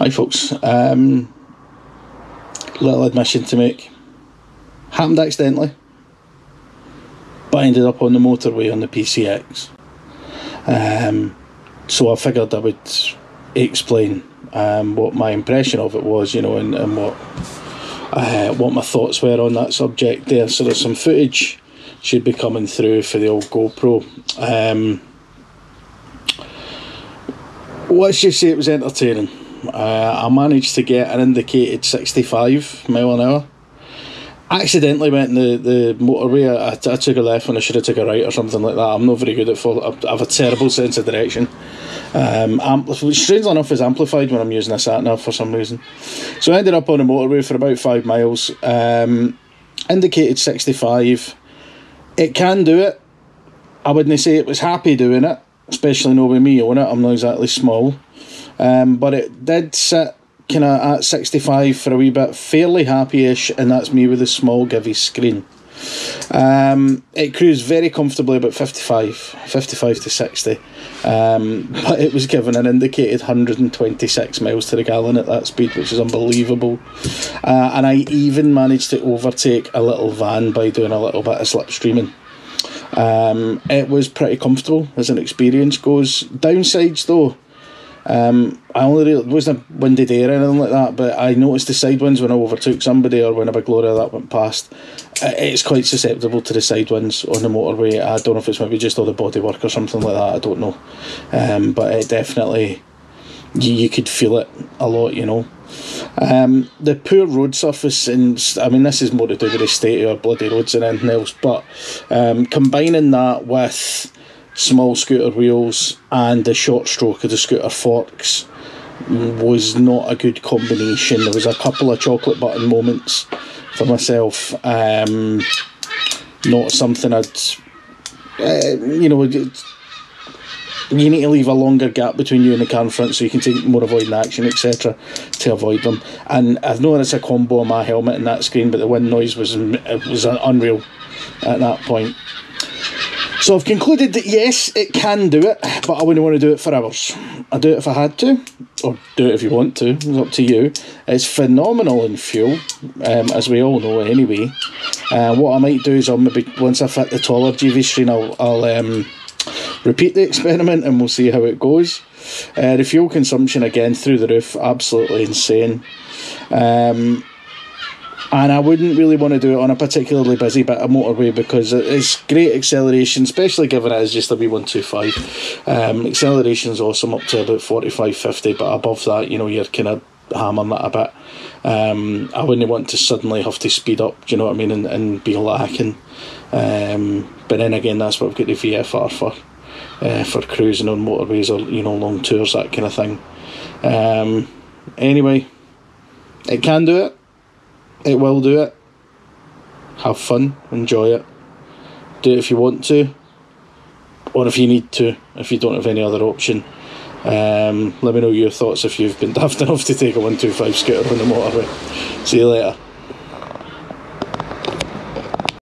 Hi folks, little admission to make. Happened accidentally, but I ended up on the motorway on the PCX. So I figured I would explain what my impression of it was, you know, and what my thoughts were on that subject there. So there's some footage should be coming through for the old GoPro. Let's just say it was entertaining. I managed to get an indicated 65 mile an hour. Accidentally went in the motorway. I took a left when I should have took a right or something like that. I'm not very good at I have a terrible sense of direction. Strangely enough, is amplified when I'm using a sat nav for some reason. So I ended up on the motorway for about 5 miles. Indicated 65. It can do it. I wouldn't say it was happy doing it, especially not with me on it. I'm not exactly small. But it did sit kind of at 65 for a wee bit, fairly happy-ish, and that's me with a small givey screen. It cruised very comfortably about 55 to 60, but it was given an indicated 126 miles to the gallon at that speed, which is unbelievable. And I even managed to overtake a little van by doing a little bit of slipstreaming. It was pretty comfortable as an experience goes. Downsides though, I only it wasn't a windy day or anything like that, but I noticed the side winds when I overtook somebody or when a big lorry that went past. It's quite susceptible to the side winds on the motorway. I don't know if it's maybe just all the bodywork or something like that, I don't know. But it definitely, you could feel it a lot, you know. The poor road surface, and I mean this is more to do with the state of our bloody roads than anything else, but combining that with small scooter wheels and the short stroke of the scooter forks was not a good combination. There was a couple of chocolate button moments for myself. Not something I'd you know, you need to leave a longer gap between you and the car in front so you can take more avoiding action, etc., to avoid them. And I know it's a combo of my helmet and that screen, but the wind noise was unreal at that point. So I've concluded that yes, it can do it, but I wouldn't want to do it for hours. I'd do it if I had to, or do it if you want to. It's up to you. It's phenomenal in fuel, as we all know anyway. What I might do is I'll maybe, once I fit the taller GV screen, I'll repeat the experiment and we'll see how it goes. The fuel consumption, again, through the roof, absolutely insane. And I wouldn't really want to do it on a particularly busy bit of motorway because it's great acceleration, especially given it is just a wee 125. Acceleration's awesome up to about 45, 50, but above that, you know, you're kind of hammering it a bit. I wouldn't want to suddenly have to speed up, do you know what I mean, and be lacking. But then again, that's what we've got the VFR for cruising on motorways or, you know, long tours, that kind of thing. Anyway, it can do it. It will do it. Have fun, enjoy it. Do it if you want to, or if you need to, if you don't have any other option. Let me know your thoughts if you've been daft enough to take a 125 scooter on the motorway. See you later.